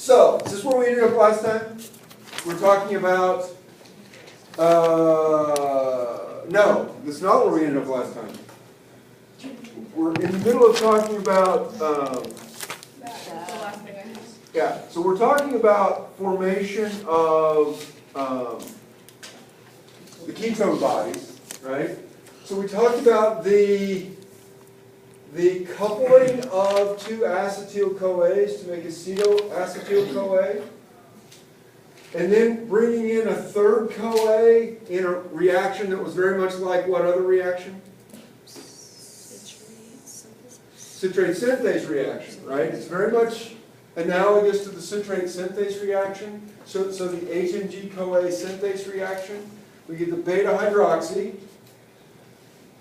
So, is this where we ended up last time? We're talking about, no, that's not where we ended up last time. We're in the middle of talking about, yeah, so we're talking about formation of the ketone bodies, right? So we talked about the coupling of two acetyl-CoAs to make acetoacetyl-CoA, and then bringing in a third CoA in a reaction that was very much like what other reaction? Citrate synthase reaction, right? It's very much analogous to the citrate synthase reaction. So the HMG-CoA synthase reaction, we get the beta-hydroxy,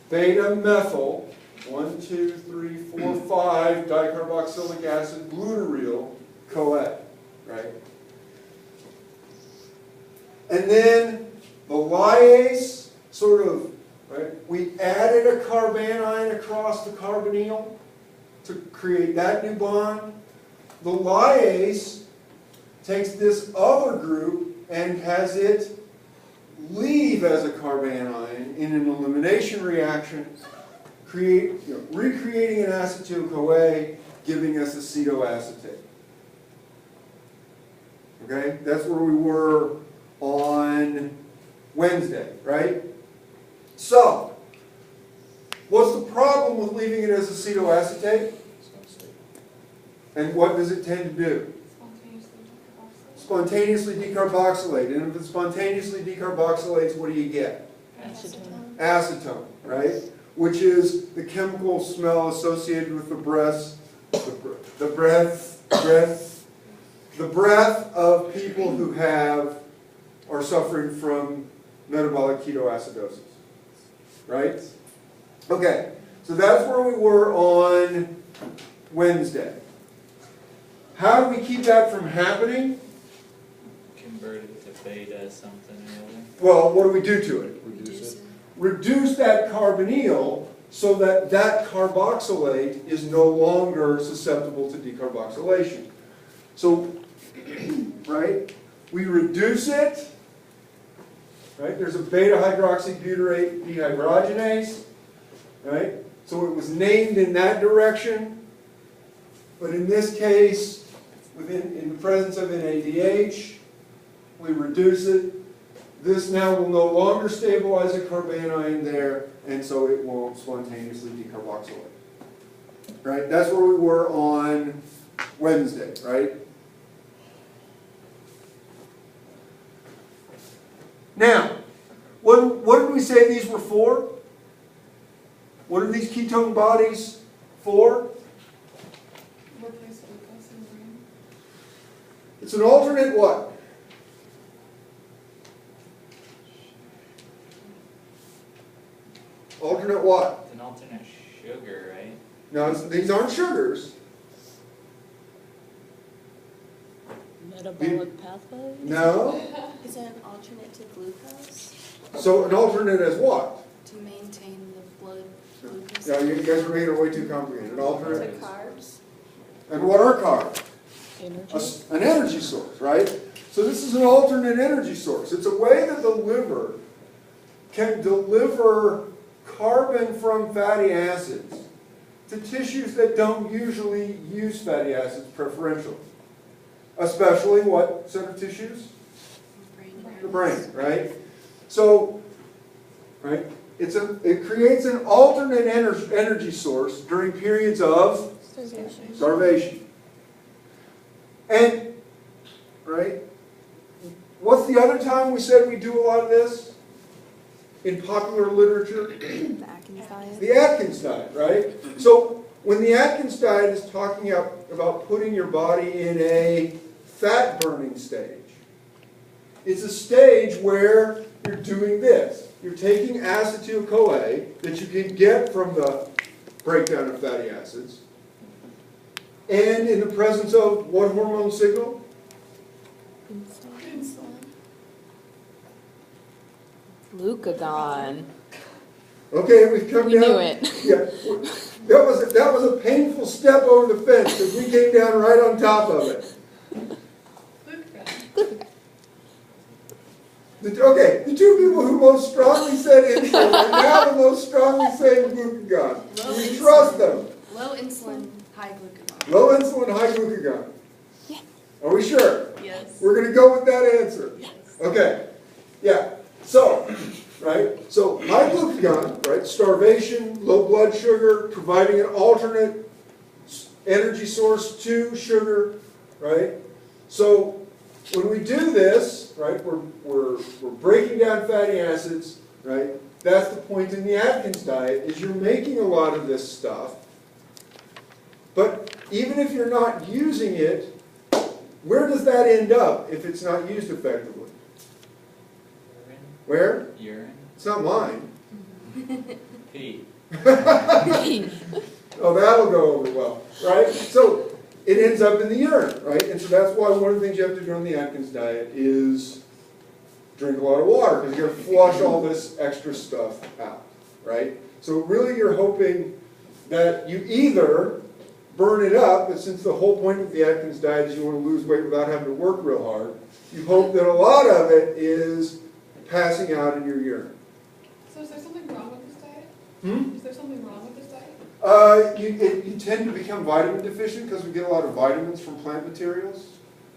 beta-methyl, 1, 2, 3, 4, 5 dicarboxylic acid glutarryl CoA, right? And then the lyase, sort of, right? We added a carbanion across the carbonyl to create that new bond. The lyase takes this other group and has it leave as a carbanion in an elimination reaction, recreating an acetyl-CoA, giving us acetoacetate. Okay, that's where we were on Wednesday, right? So, what's the problem with leaving it as acetoacetate? And what does it tend to do? Spontaneously decarboxylate. And if it spontaneously decarboxylates, what do you get? Acetone. Acetone, right? Which is the chemical smell associated with the breath of people who are suffering from metabolic ketoacidosis, right? Okay, so that's where we were on Wednesday. How do we keep that from happening? Convert it to beta something or other. Well, what do we do to it? Reduce it. Reduce that carbonyl so that that carboxylate is no longer susceptible to decarboxylation. So, right, we reduce it, right? There's a beta-hydroxybutyrate dehydrogenase, right? So it was named in that direction, but in this case, in the presence of NADH, we reduce it. This now will no longer stabilize a carbanion there, and so it won't spontaneously decarboxylate. Right? That's where we were on Wednesday, right? Now, what did we say these were for? What are these ketone bodies for? It's an alternate what? Alternate what? It's an alternate sugar, right? No, these aren't sugars. Metabolic pathway? No. Is it an alternate to glucose? So an alternate as what? To maintain the blood glucose? Yeah, you guys are making it way too complicated. An To alternate. carbs? And what are carbs? Energy? An energy source, right? So this is an alternate energy source. It's a way that the liver can deliver carbon from fatty acids to tissues that don't usually use fatty acids preferentially. Especially what set of tissues? The brain, right? So, right, it creates an alternate energy source during periods of starvation. And, right, what's the other time we said we do a lot of this in popular literature? The Atkins diet? The Atkins diet, right? So when the Atkins diet is talking about putting your body in a fat-burning stage, it's a stage where you're doing this. You're taking acetyl-CoA that you can get from the breakdown of fatty acids, and in the presence of what hormone signal? Insulin. Glucagon. Okay, we've come We down. knew it. Yeah, that was a painful step over the fence because we came down right on top of it. Okay, the two people who most strongly said insulin are now the most strongly saying glucagon. Low We insulin. trust them. Low insulin, high glucagon. Low insulin, high glucagon. Yeah. Are we sure? Yes. We're going to go with that answer. Yes. Okay. Yeah. So, right? So high glucagon, right? Starvation, low blood sugar, providing an alternate energy source to sugar, right? So when we do this, right, we're breaking down fatty acids, right? That's the point in the Atkins diet, is you're making a lot of this stuff. But even if you're not using it, where does that end up if it's not used effectively? Urine? Where? Urine? It's not mine. Pee. Oh, that'll go over well, right? So it ends up in the urine, right? And so that's why one of the things you have to do on the Atkins diet is drink a lot of water, because you're going to flush all this extra stuff out, right? So really you're hoping that you either burn it up, but since the whole point of the Atkins diet is you want to lose weight without having to work real hard, you hope that a lot of it is passing out in your urine. So is there something wrong with this diet? Hmm? Is there something wrong with this diet? You tend to become vitamin deficient because we get a lot of vitamins from plant materials.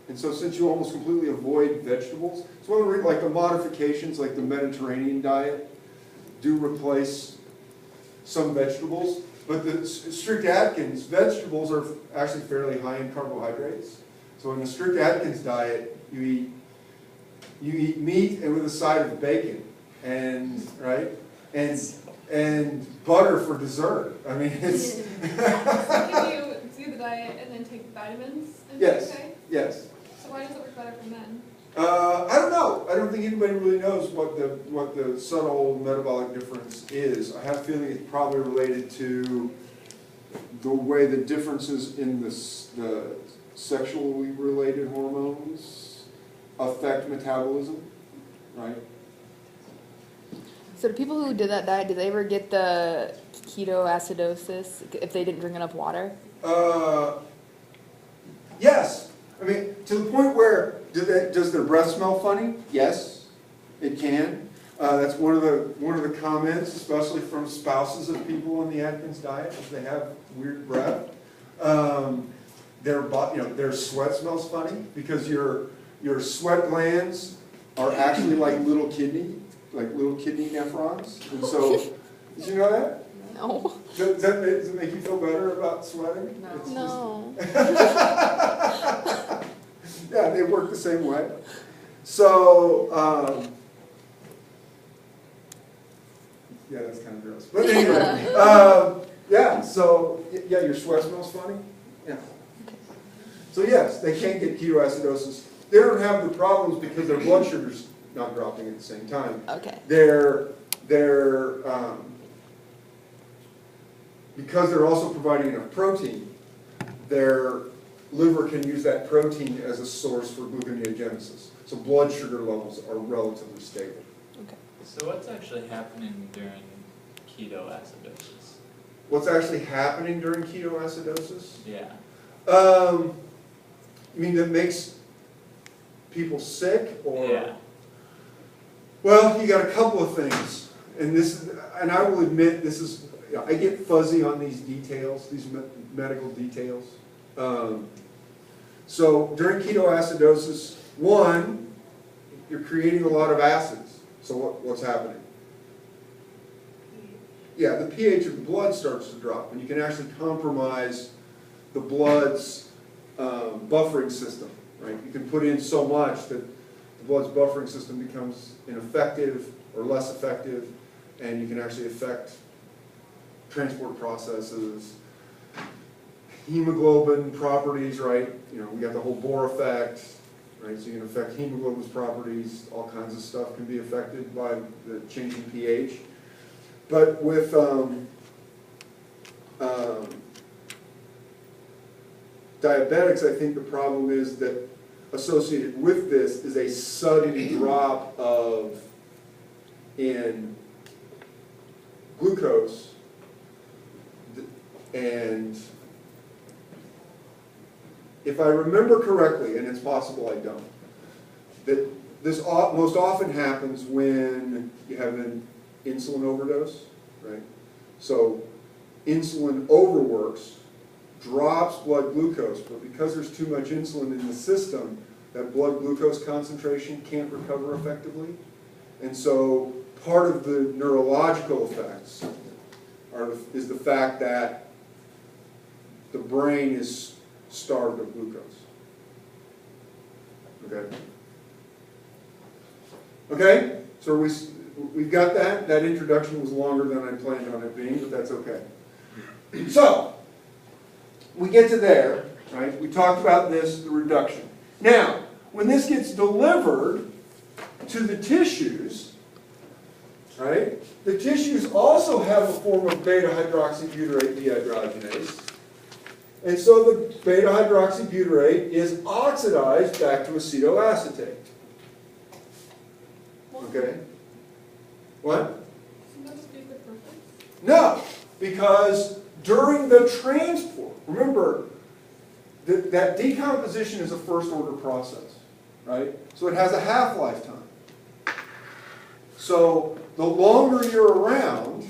And so since you almost completely avoid vegetables, it's one of the like the modifications, like the Mediterranean diet, do replace some vegetables. But the strict Atkins, vegetables are actually fairly high in carbohydrates. So in the strict Atkins diet, you eat meat and with a side of bacon, and right, and butter for dessert. I mean, it's So can you do the diet and then take vitamins and be yes, okay? yes. So why does it work better for men? I don't know. I don't think anybody really knows what the subtle metabolic difference is. I have a feeling it's probably related to the way the differences in the sexually related hormones affect metabolism, right? So the people who did that diet, did they ever get the ketoacidosis if they didn't drink enough water? Yes. I mean, to the point where does their breath smell funny? Yes, it can. That's one of the comments, especially from spouses of people on the Atkins diet, is they have weird breath. Their sweat smells funny because your sweat glands are actually like little kidney nephrons. And so, did you know that? No. Does it make you feel better about sweating? No. It's No. yeah, they work the same way. So, yeah, that's kind of gross. But anyway, yeah, so, yeah, your sweat smells funny? Yeah. So yes, they can get ketoacidosis. They don't have the problems because their blood sugar's not dropping at the same time. Okay. Because they're also providing enough protein, their liver can use that protein as a source for gluconeogenesis. So blood sugar levels are relatively stable. Okay. So what's actually happening during ketoacidosis? What's actually happening during ketoacidosis? Yeah. You mean that makes people sick, or? Yeah. Well, you got a couple of things, and I will admit this is. I get fuzzy on these details, these medical details. So during ketoacidosis, one, you're creating a lot of acids. So what's happening? Yeah, the pH of the blood starts to drop, and you can actually compromise the blood's buffering system, right? You can put in so much that the blood's buffering system becomes ineffective or less effective, and you can actually affect transport processes, hemoglobin properties, right? You know, we got the whole Bohr effect, right? So you can affect hemoglobin's properties. All kinds of stuff can be affected by the changing pH. But with diabetics, I think the problem is that associated with this is a sudden drop in glucose. And if I remember correctly, and it's possible I don't, that this most often happens when you have an insulin overdose, right? So insulin overworks, drops blood glucose, but because there's too much insulin in the system, that blood glucose concentration can't recover effectively. And so part of the neurological effects is the fact that the brain is starved of glucose. Okay? Okay? So we've got that. That introduction was longer than I planned on it being, but that's okay. So, we get to there, right? We talked about this, the reduction. Now, when this gets delivered to the tissues, right? The tissues also have a form of beta-hydroxybutyrate dehydrogenase. And so the beta-hydroxybutyrate is oxidized back to acetoacetate. Okay? What? Isn't that just be the purpose? No, because during the transport, remember, that decomposition is a first-order process, right? So it has a half-life time. So the longer you're around,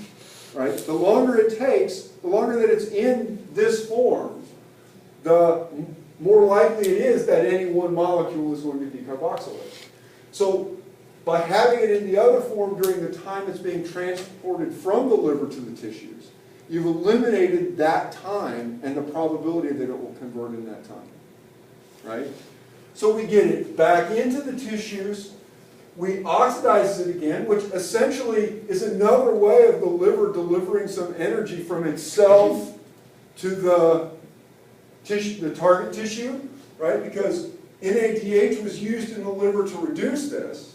right, the longer it takes, the longer that it's in this form, the more likely it is that any one molecule is going to decarboxylate. So by having it in the other form during the time it's being transported from the liver to the tissues, you've eliminated that time and the probability that it will convert in that time, right? So we get it back into the tissues, we oxidize it again, which essentially is another way of the liver delivering some energy from itself to the tissue, the target tissue, right? Because NADH was used in the liver to reduce this.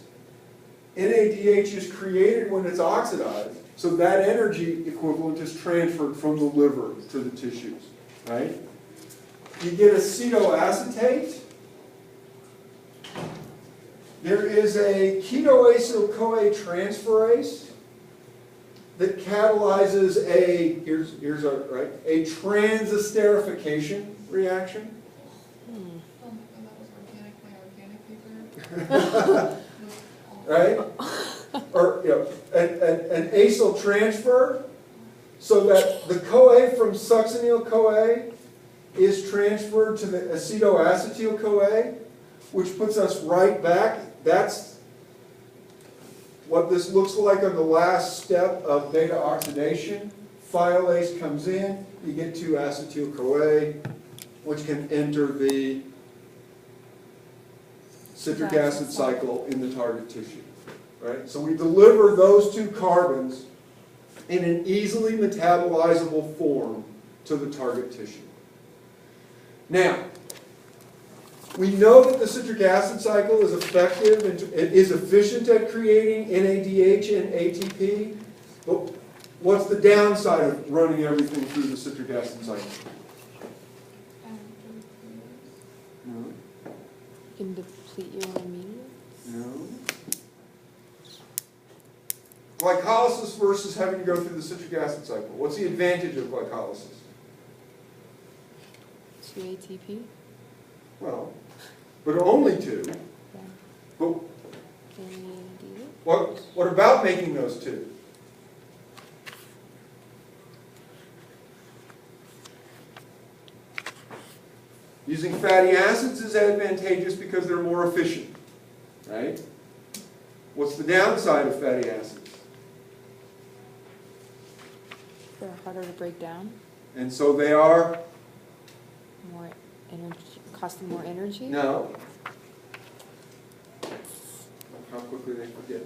NADH is created when it's oxidized, so that energy equivalent is transferred from the liver to the tissues, right? You get acetoacetate. There is a ketoacyl-CoA transferase that catalyzes a transesterification reaction. Oh my god, that was organic by organic paper. Right? Or an acyl transfer, so that the CoA from succinyl-CoA is transferred to the acetoacetyl-CoA, which puts us right back. That's what this looks like on the last step of beta oxidation. Thiolase comes in, you get 2-acetyl-CoA, which can enter the citric acid cycle in the target tissue. Right? So we deliver those two carbons in an easily metabolizable form to the target tissue. Now, we know that the citric acid cycle is effective and it is efficient at creating NADH and ATP, but what's the downside of running everything through the citric acid cycle? No. You can deplete your intermediates. No. Glycolysis versus having to go through the citric acid cycle. What's the advantage of glycolysis? 2 ATP. Well, but only 2. Yeah. But NADH. what about making those 2? Using fatty acids is advantageous because they're more efficient, right? What's the downside of fatty acids? They're harder to break down. And so they are? More energy, cost them more energy. No. How quickly they forget.